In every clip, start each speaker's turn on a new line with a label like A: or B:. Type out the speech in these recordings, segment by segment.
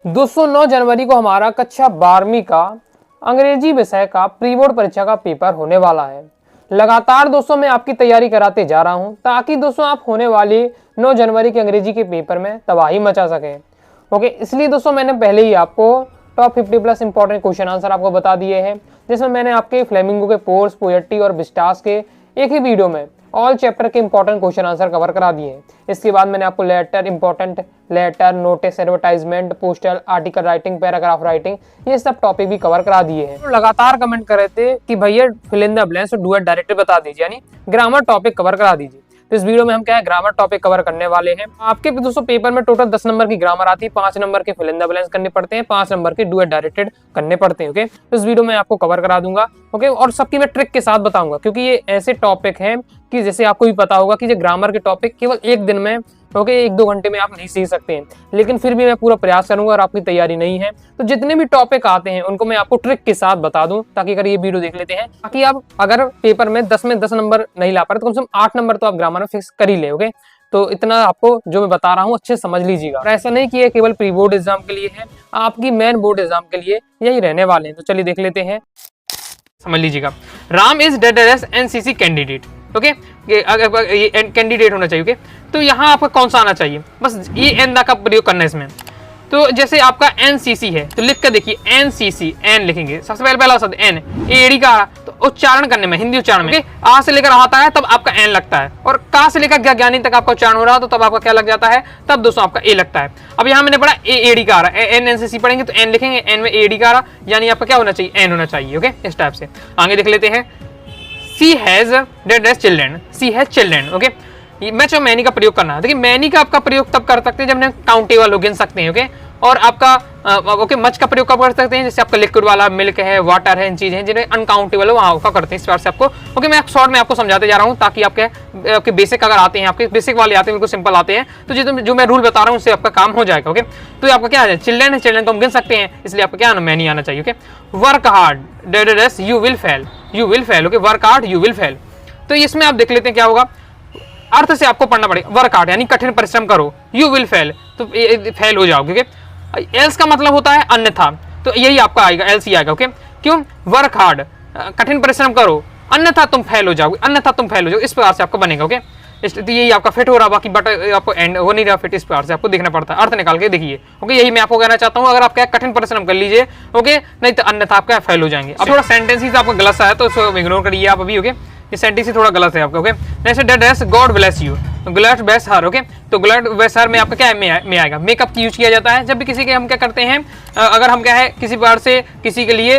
A: दोस्तों 9 जनवरी को हमारा कक्षा 12वीं का अंग्रेजी विषय का प्री बोर्ड परीक्षा का पेपर होने वाला है। लगातार दोस्तों मैं आपकी तैयारी कराते जा रहा हूं ताकि दोस्तों आप होने वाली 9 जनवरी के अंग्रेजी के पेपर में तबाही मचा सकें। ओके, इसलिए दोस्तों मैंने पहले ही आपको top 50 plus important question answer आपको बता दिए हैं, जिसमें मैंने आपके फ्लेमिंगो के पोर्स, पोएट्री और विस्टास के एक ही वीडियो में ऑल चैप्टर के इंपॉर्टेंट क्वेश्चन आंसर कवर करा दिए हैं। इसके बाद मैंने आपको letter, important letter, notice, advertisement, poster, article writing, paragraph writing, ये सब टॉपिक भी कवर करा दिए हैं। तो लगातार कमेंट कर रहे थे कि भैया fill in the blanks do it directly बता दीजिए, यानी ग्रामर टॉपिक कवर करा दीजिए। तो इस वीडियो में हम क्या है, ग्रामर टॉपिक कवर करने वाले हैं। आपके दोस्तों पेपर में टोटल 10 नंबर की ग्रामर आती है, 5 नंबर के फिल इन द ब्लैंक्स करने पड़ते हैं, 5 नंबर के डू इट डायरेक्टेड करने पड़ते हैं। ओके, तो इस वीडियो में आपको कवर करा दूंगा। ओके, और सबकी मैं ट्रिक के साथ बताऊंगा, क्योंकि ये ऐसे टॉपिक हैं कि जैसे आपको भी पता होगा कि ये ग्रामर के टॉपिक केवल एक दिन में, ओके, 1-2 घंटे में आप नहीं सीख सकते हैं, लेकिन फिर भी मैं पूरा प्रयास करूंगा। और आपकी तैयारी नहीं है तो जितने भी टॉपिक आते हैं उनको मैं आपको ट्रिक के साथ बता दूं, ताकि अगर ये वीडियो देख लेते हैं, ताकि आप अगर पेपर में 10 में 10 नंबर नहीं ला पा रहे तो कम से कम 8 नंबर तो आप ग्रामर में फिक्स कर ही ले। ओके, तो इतना आपको जो मैं बता रहा हूँ अच्छे समझ लीजिएगा। और ऐसा नहीं कि ये केवल प्री बोर्ड एग्जाम के लिए है, आपकी मेन बोर्ड एग्जाम के लिए यही रहने वाले हैं। तो चलिए देख लेते हैं, समझ लीजिएगा। Ram is dead as NCC candidate. Okay, अगर ये कैंडिडेट होना चाहिए। ओके, तो यहाँ आपका कौन सा आना चाहिए, बस ये एन का प्रयोग करना है इसमें। तो जैसे आपका एनसीसी है तो लिख कर देखिए, एनसीसी, एन लिखेंगे, सबसे पहला शब्द एन, एडी का, तो उच्चारण करने में हिंदी उच्चारण में आ से लेकर आता है तब आपका एन लगता है, और का से लेकर ज्ञानी तक आपका उच्चारण हो रहा है तो तब आपका क्या लग जाता है, तब दोस्तों आपका ए लगता है। अब यहाँ मैंने पढ़ा एडी का आ रहा है, एन एनसीसी पढ़ेंगे तो एन लिखेंगे, एन में एडी का आ रहा, यानी आपका क्या होना चाहिए, एन होना चाहिए। ओके, इस टाइप से आगे देख लेते हैं। She has dead age children, she has children. Okay, much और मैनी का प्रयोग करना है। देखिए मैनी का आपका प्रयोग तब कर सकते हैं जब हम काउंटेबल हो गिन सकते हैं। ओके, और आपका ओके मच का प्रयोग कब कर सकते हैं, जैसे आपका लिक्विड वाला मिल्क है, वाटर है, इन चीजें हैं जिन्हें अनकाउंटेबल है वहां का करते हैं। इस बार से आपको ओके मैं शॉर्ट में आपको समझाते जा रहा हूं, ताकि आपके बेसिक अगर आते हैं, आपके बेसिक वाले आते हैं, बिल्कुल सिंपल आते हैं, तो जो मैं रूल बता रहा हूँ उससे आपका काम हो जाएगा। ओके, तो आपका क्या है, चिल्ड्रेन है, चिल्ड्रेन को हम गिन सकते हैं, इसलिए आपका क्या आना, मैनी आना चाहिए। Okay, work hard dead as you will fail, you will fail. Okay, work hard you will fail. तो इसमें आप देख लेते हैं क्या होगा, अर्थ से आपको पढ़ना पड़ेगा। वर्क हार्ड यानी कठिन परिश्रम करो, यू विल फेल तो फेल हो जाओगे। एल्स का मतलब होता है अन्यथा, तो यही आपका आएगा, एल्स ही आएगा। ओके, क्यों, वर्क हार्ड कठिन परिश्रम करो, अन्यथा तुम फेल हो जाओगे, अन्यथा तुम फेल हो जाओगे, इस प्रकार से आपका बनेगा। ओके, तो यही आपका फिट हो रहा, बाकी बट आपको एंड हो नहीं रहा फिट, इस प्रकार से आपको देखना पड़ता है, अर्थ निकाल के देखिए। ओके, यही मैं आपको कहना चाहता हूँ, अगर आप क्या कठिन परिश्रम कर लीजिए, ओके, नहीं तो अन्यथा आपका फेल हो जाएंगे। अब थोड़ा सेंटेंस ही आपका गलत सा है तो उसको इग्नोर करिए आप अभी। ओके, ये सेंटेंस ही थोड़ा गलत है आपका। Okay, next dead as God bless you, God bless her. Okay, तो गॉड ब्लेस हर में आपका क्या में आएगा, मेकअप की यूज किया जाता है जब भी किसी के हम क्या करते हैं, अगर हम क्या है किसी बार से किसी के लिए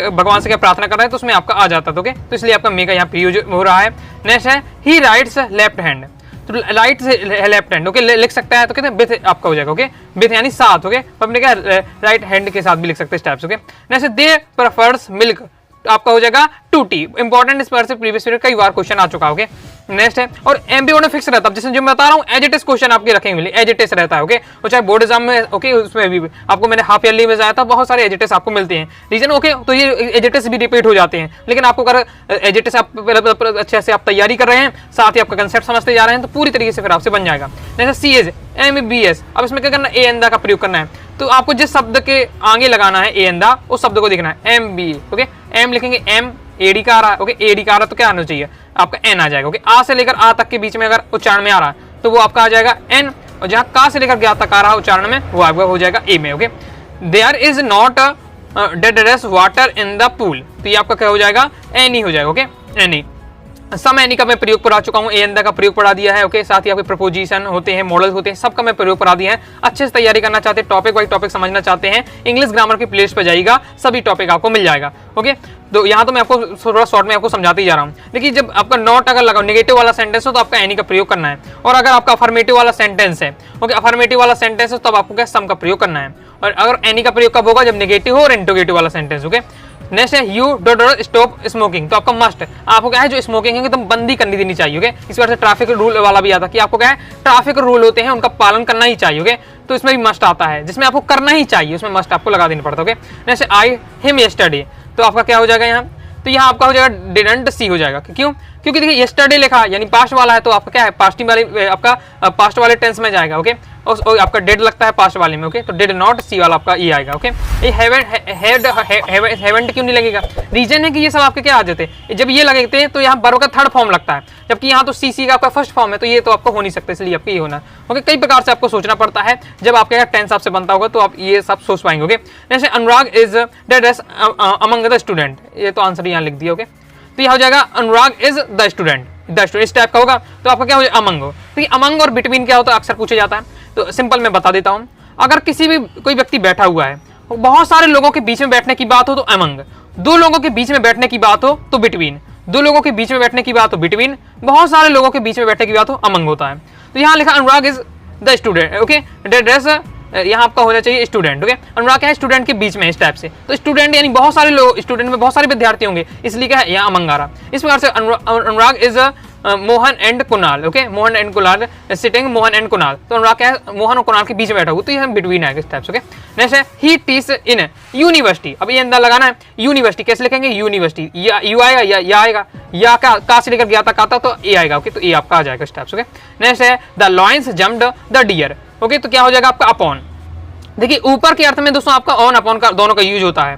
A: भगवान से क्या प्रार्थना कर रहे हैं तो उसमें आपका आ जाता है। ओके, तो इसलिए आपका मेकअप यहाँ यूज हो रहा है। नेक्स्ट है ही राइट्स लेफ्ट हैंड, तो राइट से लेफ्ट हैंड। ओके, लिख सकता है तो कहते हैं विथ आपका हो जाएगा। ओके, विथ यानी साथ। ओके, तो अपने क्या राइट हैंड के साथ भी लिख सकते हैं इस टाइप से। ओके, नेक्स्ट दे प्रेफर्स मिल्क, आपका हो जाएगा टू टी। इंपॉर्टेंट इस पर से प्रीवियस पीरियड कई बार क्वेश्चन आ चुका। ओके, नेक्स्ट है, और एमपीओ में फिक्स रहता है, जैसे जो मैं बता रहा हूँ एज इट इज क्वेश्चन आपके रखेंगे, एज इट इज रहता है। ओके, और चाहे बोर्ड एग्जाम में, ओके, उसमें भी आपको मैंने हाफ ईयरली में जाया था, बहुत सारे एज इट इज आपको मिलते हैं रीजन। ओके, तो ये एज इट इज भी रिपीट हो जाते हैं, लेकिन आपको अगर एज इट इज आप अच्छे से आप तैयारी कर रहे हैं, साथ ही आपका कंसेप्ट समझते जा रहे हैं, तो पूरी तरीके से फिर आपसे बन जाएगा। नेक्स्ट सी एज MBS, अब इसमें क्या करना है, ए एंदा का प्रयोग करना है, तो आपको जिस शब्द के आगे लगाना है ए एंदा, उस शब्द को देखना है, MB। ओके, एम लिखेंगे, एम एडी का आ रहा है। ओके, एडी का आ रहा है तो क्या आना चाहिए, आपका एन आ जाएगा। ओके, आ से लेकर आ तक के बीच में अगर उच्चारण में आ रहा है तो वो आपका आ जाएगा एन, और जहां का से लेकर ज्ञा तक आ रहा है उच्चारण में वो आपका हो जाएगा ए में। Okay, there is not dead as water in the pool, तो ये आपका क्या हो जाएगा, एन ही हो जाएगा। Okay, any. सम एनी का मैं प्रयोग पढ़ा चुका हूँ, एन का प्रयोग पढ़ा दिया है। ओके, साथ ही आपके प्रपोजिशन होते हैं, मॉडल्स होते हैं, सबका मैं प्रयोग पढ़ा दिया है। अच्छे से तैयारी करना चाहते हैं, टॉपिक वाइज टॉपिक समझना चाहते हैं, इंग्लिश ग्रामर की प्लेलिस्ट पे जाइएगा, सभी टॉपिक आपको मिल जाएगा। ओके, तो यहाँ तो मैं आपको थोड़ा शॉर्ट में आपको समझाते ही जा रहा हूँ। देखिए, जब आपका नॉट अगर लगाओ नेगेटिव वाला सेंटेंस हो तो आपका एनी का प्रयोग करना है, और अगर आपका अफर्मेटिव वाला सेंटेंस है, ओके, अफर्मेटिव वाला सेंटेंस है तब आपको क्या सम का प्रयोग करना है। और अगर एनी का प्रयोग कब होगा, जब नेगेटिव हो और इंटरोगेटिव वाला सेंटेंस। ओके, नेक्स्ट है यू डोंट स्टॉप स्मोकिंग, तो आपका मस्ट आपको क्या है, जो स्मोकिंग है एकदम बंदी करनी देनी चाहिए। ओके, इस बार से ट्रैफिक रूल वाला भी आता है कि आपको क्या है, ट्रैफिक रूल होते हैं उनका पालन करना ही चाहिए। ओके, तो इसमें भी मस्ट आता है, जिसमें आपको करना ही चाहिए उसमें मस्ट आपको लगा देना पड़ता है। Okay, next I him yesterday, तो आपका क्या हो जाएगा यहाँ, तो यहाँ आपका हो जाएगा डिडंट सी हो जाएगा। क्यों, क्योंकि देखिए यस्टरडे लिखा यानी पास्ट वाला है, तो आपका क्या है, पास्ट वाले आपका पास्ट वाले टेंस में जाएगा। ओके, और आपका डेड लगता है पास्ट वाले में, ओके, तो डिड नॉट, सी वाला आपका ई आएगा, ओके। ये हैवंट क्यों नहीं लगेगा? रीजन है कि ये सब आपके क्या आ जाते हैं, जब ये लगते हैं तो यहाँ वर्ब का थर्ड फॉर्म लगता है, जबकि यहाँ तो सी का आपका फर्स्ट फॉर्म है, तो ये तो आपको हो नहीं सकता, इसलिए आपको ये होना, ओके। कई प्रकार से आपको सोचना पड़ता है, जब आपके टेंस आपसे बनता होगा तो आप ये सब सोच पाएंगे, ओके। जैसे Anurag is dead age among the student, ये तो आंसर यहाँ लिख दिया, ओके। तो यह हो जाएगा अनुराग इज द स्टूडेंट, इस टाइप का होगा, तो आपका क्या हो जाएगा अमंग हो। तो अमंग और बिटवीन क्या होता है, अक्सर पूछा जाता है, तो सिंपल मैं बता देता हूँ। अगर किसी भी कोई व्यक्ति बैठा हुआ है, बहुत सारे लोगों के बीच में बैठने की बात हो तो अमंग, दो लोगों के बीच में बैठने की बात हो तो बिटवीन, दो लोगों के बीच में बैठने की बात हो बिटवीन, बहुत सारे लोगों के बीच में बैठने की बात हो अमंग होता है। तो यहाँ लिखा अनुराग इज द स्टूडेंट, ओके, यहाँ आपका होना चाहिए स्टूडेंट, ओके। अनुराग क्या है, स्टूडेंट के बीच में, इस टाइप से, तो स्टूडेंट यानी बहुत सारे लोग, स्टूडेंट में बहुत सारे विद्यार्थी होंगे, इसलिए क्या है यहाँ अमंग आ रहा। इस प्रकार से Anurag is Mohan and Kunal, okay, Mohan and Kunal sitting, Mohan and Kunal, तो अनुराग क्या है मोहन और कुणाल के बीच में बैठा हुआ, तो ये बिटवीन आएगा इस टाइप से, ओके। नेक्स्ट है ही टीच इन यूनिवर्सिटी, अब ये अंदर लगाना है यूनिवर्सिटी, कैसे लिखेंगे यूनिवर्सिटी, यू आएगा या आएगा, या का से लेकर गया था का था तो ए आएगा, ओके, तो ए आपका आ जाएगा इस टाइप से, ओके। नेक्स्ट है the lions jumped the deer, okay, तो क्या हो जाएगा आपका अपॉन। देखिए ऊपर के अर्थ में दोस्तों आपका ऑन अपॉन का दोनों का यूज होता है,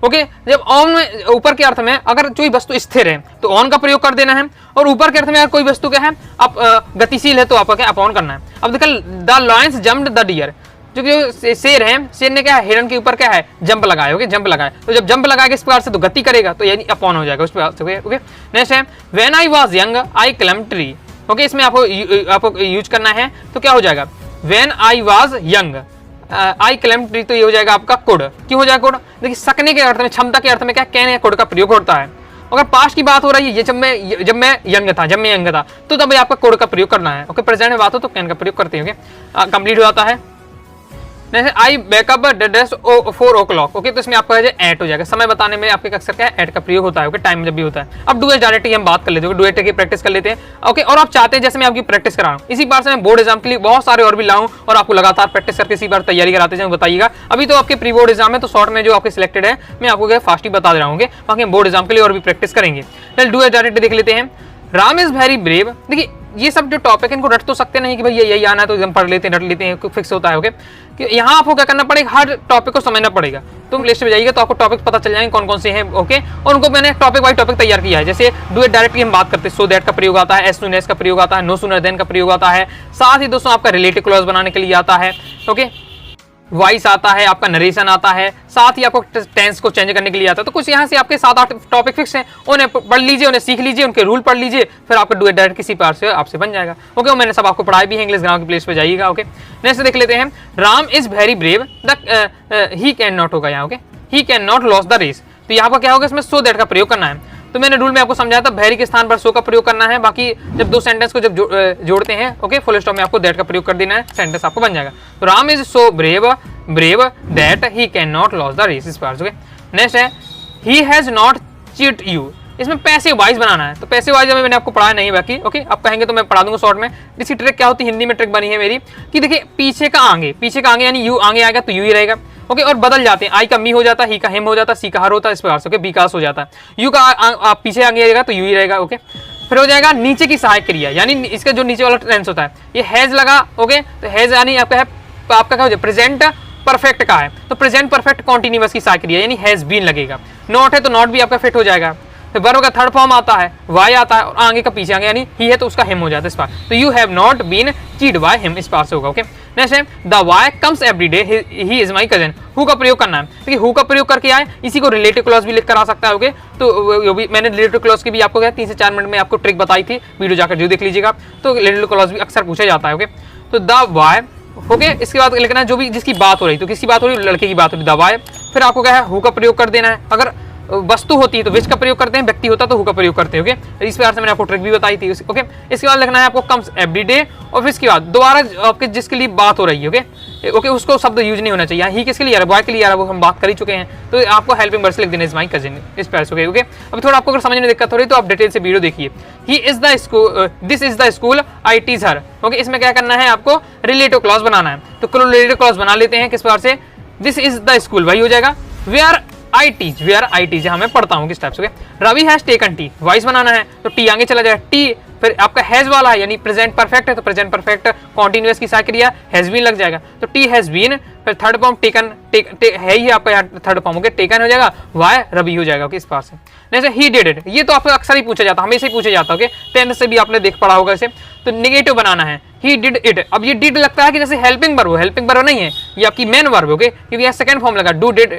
A: ओके। जब ऑन में ऊपर के अर्थ में अगर कोई वस्तु स्थिर है तो ऑन का प्रयोग कर देना है, और ऊपर के अर्थ में अगर कोई वस्तु क्या है आप गतिशील है तो आपका क्या अपॉन करना है। अब देखिए the lions jumped the deer, जो शेर है, शेर ने क्या है हिरन के ऊपर क्या है जंप लगाया, ओके, जंप लगाया, तो जब जंप लगाएगा इस प्रकार से तो गति करेगा, तो यानी अपॉन हो जाएगा उस प्रकार से, ओके। नेक्स्ट है when I was young I climb tree, okay, इसमें आपको यूज करना है, तो क्या हो जाएगा when I was young I climb tree, तो ये हो जाएगा आपका कुड, क्यों हो जाएगा कुड, देखिए सकने के अर्थ में, क्षमता के अर्थ में क्या कैन या कुड का प्रयोग होता है। अगर पास्ट की बात हो रही है, ये जब मैं यंग था तो तब आपका कुड का प्रयोग करना है, ओके। प्रेजेंट में बात हो तो कैन का प्रयोग करते हैं, ओके, कंप्लीट हो जाता है। आई बैकअप ड्रेस 4 o'clock, ओके, तो इसमें आपका एट हो जाएगा, समय बताने में आपके अक्सर क्या है एट का प्रयोग होता है, ओके, टाइम जब भी होता है। अब डुएट डायरेक्टली हम बात कर लेते हैं, डुएट की प्रैक्टिस कर लेते हैं, ओके। और आप चाहते हैं जैसे मैं आपकी प्रैक्टिस करा रहा हूँ, इसी बार से मैं बोर्ड एग्जाम के लिए बहुत सारे और भी लाऊं और आपको लगातार प्रैक्टिस करके इसी बार तैयारी कराते जाऊँ, बताइएगा। अभी तो आपके प्री बोर्ड एग्जाम है, तो शॉर्ट में जो आपके सिलेक्टेड है मैं आपको फास्ट ही बता दे रहा हूँ, बाकी हम बोर्ड एग्जाम के लिए और भी प्रैक्टिस करेंगे। चल डुएट डायरेक्ट देख लेते हैं। राम इज वेरी ब्रेव, देखिए ये सब जो टॉपिक है इनको रट तो सकते नहीं कि भाई यही आना है तो एकदम पढ़ लेते हैं, रट लेते हैं, फिक्स होता है, ओके। कि यहाँ आपको क्या करना पड़ेगा, हर टॉपिक को समझना पड़ेगा। तुम लिस्ट में जाइएगा तो आपको टॉपिक पता चल जाएंगे कौन कौन से हैं, ओके। और उनको मैंने टॉपिक बाई टॉपिक तैयार किया है, जैसे डुएट डायरेक्ट की हम बात करते हैं, सो दैट का प्रयोग आता है, एज सून एज का प्रयोग आता है, नो सूनर देन का प्रयोग आता है, साथ ही दोस्तों आपका रिलेटिव क्लॉज बनाने के लिए आता है, ओके, वॉइस आता है, आपका नरेशन आता है, साथ ही आपको टेंस को चेंज करने के लिए आता है। तो कुछ यहाँ से आपके 7-8 टॉपिक फिक्स हैं, उन्हें पढ़ लीजिए, उन्हें सीख लीजिए, उनके रूल पढ़ लीजिए, फिर आपका डुएट डायरेक्ट किसी पार से आपसे बन जाएगा, ओके। और मैंने सब आपको पढ़ाई भी है, इंग्लिश ग्रामर की प्लेस पे जाइएगा, ओके। नेक्स्ट देख लेते हैं, Ram is very brave the he can not होगा यहाँ, okay, he can not loss the race, तो यहाँ पर क्या होगा, इसमें सो दैट का प्रयोग करना है। तो मैंने रूल में आपको समझाया था वेरी के स्थान पर सो का प्रयोग करना है, बाकी जब दो सेंटेंस को जब जोड़ते हैं, ओके, फुल स्टॉप में आपको दैट का प्रयोग कर देना है, सेंटेंस आपको बन जाएगा। तो Ram is so brave that he can not loss the race, इस पार्ट, ओके। नेक्स्ट है he has not cheat you, इसमें पैसिव वॉइस बनाना है, तो पैसिव वॉइस मैंने आपको पढ़ाया नहीं बाकी, ओके, आप कहेंगे तो मैं पढ़ा दूंगा शॉर्ट में। इसकी ट्रिक क्या होती है, हिंदी में ट्रिक बनी है मेरी कि देखिए पीछे का आगे यानी यू आगे आएगा तो यू ही रहेगा, ओके, और बदल जाते हैं, आई का मी हो जाता है, ही का हिम हो जाता है, सी का हर होता है, इस प्रकार से, ओके, विकास हो जाता है, यू का पीछे आगे आएगा तो यू ही रहेगा, ओके। फिर हो जाएगा नीचे की सहायक क्रिया, यानी इसका जो नीचे वाला टेंस होता है, ये हैज लगा, ओके, तो हैज यानी आपका क्या हो जाए प्रेजेंट परफेक्ट का है, तो प्रेजेंट परफेक्ट कॉन्टिन्यूअस की सहायक क्रिया यानी हैज बीन लगेगा। नॉट है तो नॉट भी आपका फिट हो जाएगा। फिर वर्ब का थर्ड फॉर्म आता है, वाई आता है, और आगे का पीछे आगे यानी ही है तो उसका हिम हो जाता है इस बार, तो you have not been cheat by him, इस बार से होगा, ओके। नेक्स्ट है the why comes every day he is my cousin, who का प्रयोग करना है, देखिए हु का प्रयोग करके आए, इसी को रिलेटिव क्लॉज भी लिख कर आ सकता है, ओके। तो भी मैंने रिलेटिव क्लॉज की भी आपको 3 से 4 मिनट में आपको ट्रिक बताई थी, वीडियो जाकर जो देख लीजिएगा, तो रिलेटिव क्लॉज भी अक्सर पूछा जाता है, ओके। तो द वाई, ओके, इसके बाद लिखना है जो भी जिसकी बात हो रही, तो किसकी बात हो रही, लड़के की बात हो रही, द वाई। फिर आपको क्या है हु का प्रयोग कर देना है, अगर वस्तु होती है तो विच का प्रयोग करते हैं, व्यक्ति होता तो हु का प्रयोग करते हैं, ओके। इस प्रकार से मैंने आपको ट्रिक भी बताई थी, ओके। इसके बाद लिखना है आपको कम्स एवरी डे, और फिर इसके बाद दोबारा आपके जिसके लिए बात हो रही है, ओके, उसको शब्द यूज नहीं होना चाहिए, ही किसके लिए, बॉय के लिए, वो हम बात कर ही चुके हैं, तो आपको हेल्पिंग वर्ड से लिख देना इज माई कजिन, इस प्रकार से, ओके। अब थोड़ा आपको अगर समझने में दिक्कत हो रही है तो आप डिटेल से वीडियो देखिए। He is the school, this is the school I teach her, okay. इसमें क्या करना है आपको रिलेटिव क्लॉज बनाना है, तो रिलेटिव क्लॉज बना लेते हैं किस प्रकार से, दिस इज द स्कूल वही हो जाएगा, वेयर आई टीच, मैं पढ़ता हूँ किस टाइप से, Ravi has taken tea, voice बनाना है तो टी आगे चला जाएगा, टी फिर आपका हैज वाला है यानी प्रेजेंट परफेक्ट है तो प्रेजेंट परफेक्ट कॉन्टिन्यूअस की साथ क्रिया हैज बीन लग जाएगा, तो टी हैज बीन, फिर थर्ड फॉर्म टेकन, है ही आपका यहाँ थर्ड फॉर्म हो गया, टेकन हो जाएगा, वाई रबी हो जाएगा इस पार से। जैसे ही डिड इट, ये तो आपको अक्सर ही पूछा जाता है, हमेशा ही पूछा जाता है, टेंथ से भी आपने देख पढ़ा होगा इसे। तो नेगेटिव बनाना है, ही डिड इट। अब ये डिड लगता है कि जैसे हेल्पिंग वर्ब हो, हेल्पिंग वर्ब नहीं है, ये आपकी मेन वर्ब हो गई, क्योंकि यहाँ सेकंड फॉर्म लगा, डू डिड,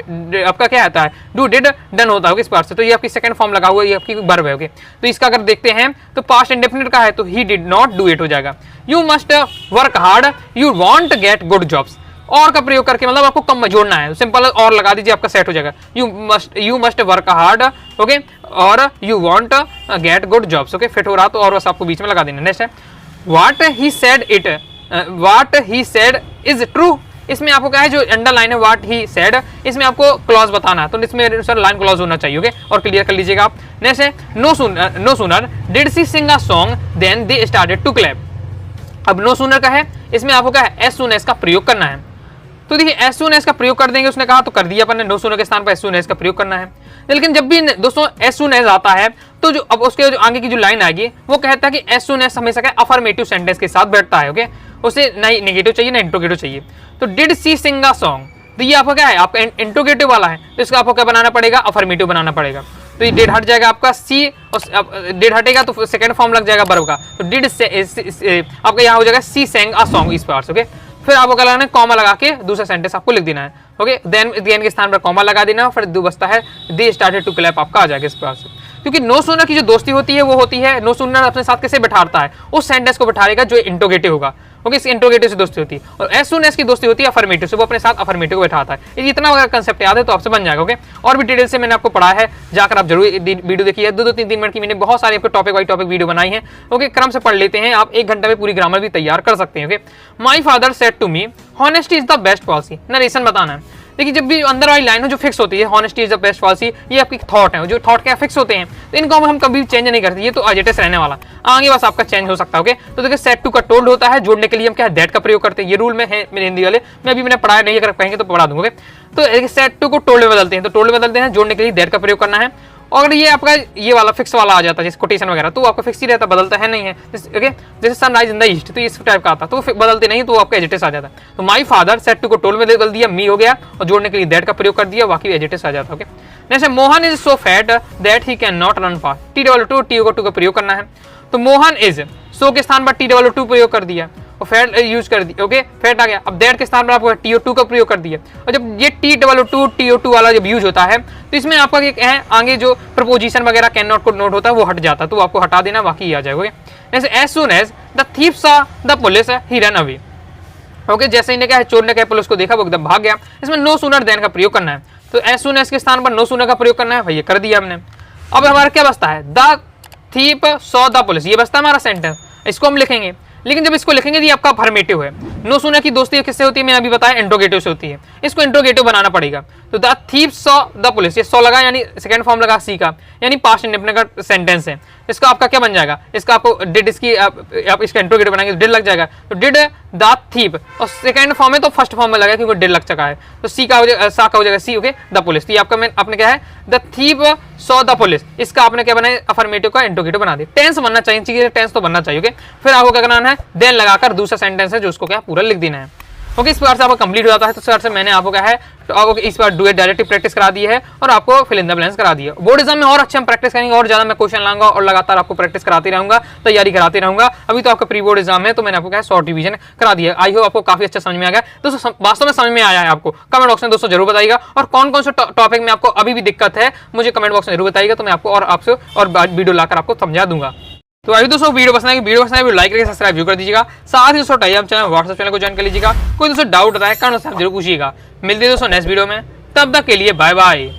A: आपका क्या आता है, डू डिड डन होता है इस पार से, तो ये आपकी सेकंड फॉर्म लगा हुआ है, ये आपकी वर्ब है। तो इसका अगर देखते हैं तो पास्ट इंडेफिनिट का है तो he did not do it हो जाएगा। You must work hard, you want get good jobs, और का प्रयोग करके मतलब आपको कम जोड़ना है, सिंपल और लगा दीजिए, आपका सेट हो जाएगा। You must work hard, okay, और you want get good jobs, okay, fit हो रहा तो और बस आपको बीच में लगा देना। नेक्स्ट है what he said it, what he said is true, इसमें आपको क्या है जो अंडरलाइन है व्हाट ही सेड, इसमें आपको क्लॉज बताना है, तो इसमें लाइन क्लॉज होना चाहिए, ओके, और क्लियर कर लीजिएगा आप। नेक्स्ट है no sooner did she sing a song then they started to clap. अब नो सूनर का है, इसमें आपको क्या है एज सून एज का प्रयोग करना है, तो देखिए एज सून एज का प्रयोग कर देंगे, उसने कहा तो कर दिया अपन ने, नो सूनर के स्थान पर एज सून एज का प्रयोग करना है। लेकिन जब भी दोस्तों एज सून एज आता है तो जो अब उसके जो आगे की जो लाइन आएगी वो कहता है कि एज सून एज हमेशा क्या अफर्मेटिव सेंटेंस के साथ बैठता है, ओके, उसे ना नेगेटिव चाहिए ना इंट्रोगेटिव चाहिए। तो did C Singh a song, तो ये आपका क्या है, आपका इंट्रोगेटिव वाला है, तो इसका आपको क्या बनाना पड़ेगा, अफर्मेटिव बनाना पड़ेगा। तो ये डिड हट जाएगा आपका सी, और डिड हटेगा तो सेकंड फॉर्म लग जाएगा वर्ब का, तो डिड आपका यहाँ हो जाएगा सी सेंग अ सॉन्ग इस पार्ट, ओके। फिर आपको क्या लगाना है, कॉमा लगा के दूसरा सेंटेंस आपको लिख देना है, ओके, देन के स्थान पर कॉमा लगा देना, फिर दो बचता है दे स्टार्टेड टू क्लैप आपका आ जाएगा इस पास से। क्योंकि नो सूनर की जो दोस्ती होती है वो होती है, नो सूनर अपने साथ कैसे बैठाता है, उस सेंटेंस को बैठाएगा जो इंट्रोगेटिव होगा, ओके, इस इंट्रोगेटिव से दोस्ती होती है, और एज सून एज की दोस्ती होती है अफर्मेटिव से, वो अपने साथ अफर्मेटिव को बैठाता है। ये इतना अगर कंसेप्ट याद है तो आपसे बन जाएगा, ओके। और भी डिटेल से मैंने आपको पढ़ा है, जाकर आप जरूर वीडियो देखिए, 2-3 मिनट की मैंने बहुत सारी आपको टॉपिक वाइज टॉपिक वीडियो बनाई है, ओके, क्रम से पढ़ लेते हैं, आप 1 घंटा में पूरी ग्रामर भी तैयार कर सकते हैं, okay. My father said to me honesty is the best policy, narration बताना है। देखिए जब भी अंदर वाली लाइन हो जो फिक्स होती है, honesty is the best policy, ये आपकी थॉट है, जो थॉट क्या फिक्स होते हैं, तो इनको हम कभी चेंज नहीं करते, ये तो एजेटिस रहने वाला, आगे बस आपका चेंज हो सकता है, ओके। तो देखिए सेट टू का टोल्ड होता है, जोड़ने के लिए हम क्या है दैट का प्रयोग करते हैं, ये रूल में है मेरे हिंदी वाले, मैं अभी मैंने पढ़ाया नहीं, अगर कहेंगे तो पढ़ा दूंगा, तो सेट टू को टोल्ड में बदलते हैं, तो टोल्ड में बदलते हैं, जोड़ने के लिए दैट का प्रयोग करना है। और ये आपका ये वाला फिक्स वाला आ जाता है, जैसे कोटेशन वगैरह, तो आपका फिक्स ही रहता, बदलता है नहीं है, ओके। जैसे सनराइज इन द ईस्ट, तो इस टाइप का आता, तो बदलते नहीं, तो आपका एजेटिस आ जाता है। तो माई फादर सेट टू को टोल में बदल दिया, मी हो गया, और जोड़ने के लिए दैट का प्रयोग कर दिया, बाकी एजेटिस आ जाता है, ओके। नेक्स्ट है Mohan is so fat that he can not run fast, टी-2 टी-2 का प्रयोग करना है, तो मोहन इज सो के स्थान पर टी-2 प्रयोग कर दिया, और फैट यूज कर दिया, ओके, फैट आ गया। अब दैट के स्थान पर आपको टी-2 का प्रयोग कर दिया, और जब ये टी-2 टी-2 वाला जब यूज होता है तो इसमें आपका क्या है, आगे जो प्रपोजिशन वगैरह कैन नॉट को नोट होता है वो हट जाता है, तो आपको हटा देना, बाकी आ जाएगा, ओके। जैसे as soon as the thief saw the police he run away, okay, जैसे इन्हें क्या है चोर ने क्या पुलिस को देखा वो एकदम भाग गया, इसमें नो सूनर देन का प्रयोग करना है, तो एज सून एज के स्थान पर नो सूनर का प्रयोग करना है, भैया कर दिया हमने। अब हमारा क्या बचता है, the thief saw the police, ये बचता है हमारा सेंटेंस, इसको हम लिखेंगे, लेकिन जब इसको लिखेंगे तो ये आपका अफर्मेटिव है। नो सूनर की दोस्ती किससे होती है, मैंने अभी बताया इंट्रोगेटिव से होती है, इसको इंट्रोगेटिव बनाना पड़ेगा। तो the thief saw the police, ये सॉ लगा यानी सेकंड फॉर्म लगा सी का, यानी पास्ट इंडेफिनिट का सेंटेंस है, इसका आपका क्या बन जाएगा, इसका आपको डिड, इसकी आप इसका इंट्रोगेटिव बनाएंगे तो डिड लग जाएगा, तो डिड द थीफ, और सेकंड फॉर्म है तो फर्स्ट फॉर्म में लगा क्योंकि डिड लग चुका है, तो सी का हो जाएगा, सा का हो जाएगा सी, ओके, द पुलिस। तो ये आपका आपने क्या है the thief saw the police, इसका आपने क्या बनाया अफर्मेटिव का इंट्रोगेटिव बना दिया, टेंस बनना चाहिए, टेंस तो बनना चाहिए, ओके। फिर आपको क्या करना है, देन लगाकर दूसरा सेंटेंस है जो उसको क्या पूरा लिख देना है, ओके। इस बार से आपका कंप्लीट हो जाता है, तो इस बार से मैंने आपको क्या है तो आपको इस बार डुएट डायरेक्टिव प्रैक्टिस करा दी है, और आपको फिल इन द ब्लैंक्स करा दिया। बोर्ड एग्जाम में और अच्छे हम प्रैक्टिस करेंगे, और ज्यादा मैं क्वेश्चन लाऊंगा, और लगातार आपको प्रैक्टिस कराते रहूंगा, तैयारी कराते रहूंगा। अभी तो आपका प्री बोर्ड एग्जाम है, तो मैंने आपको क्या शॉर्ट रिवीजन करा दिया। आई होप आपको काफी अच्छा समझ में आ गया दोस्तों, वास्तव में समझ में आया है आपको, कमेंट बॉक्स में दोस्तों जरूर बताइएगा, और कौन कौन से टॉपिक में आपको अभी भी दिक्कत है मुझे कमेंट बॉक्स में जरूर बताइएगा, तो मैं आपको और आपसे और वीडियो लाकर आपको समझा दूंगा। तो अभी दोस्तों वीडियो पसंद है लाइक करके सब्सक्राइब जरूर कर दीजिएगा, साथ ही दोस्तों टाइम चैनल व्हाट्सएप चैनल को ज्वाइन कर लीजिएगा। कोई दोस्तों डाउट आता है कमेंट जरूर पूछिएगा। मिलते हैं दोस्तों नेक्स्ट वीडियो में, तब तक के लिए बाय बाय।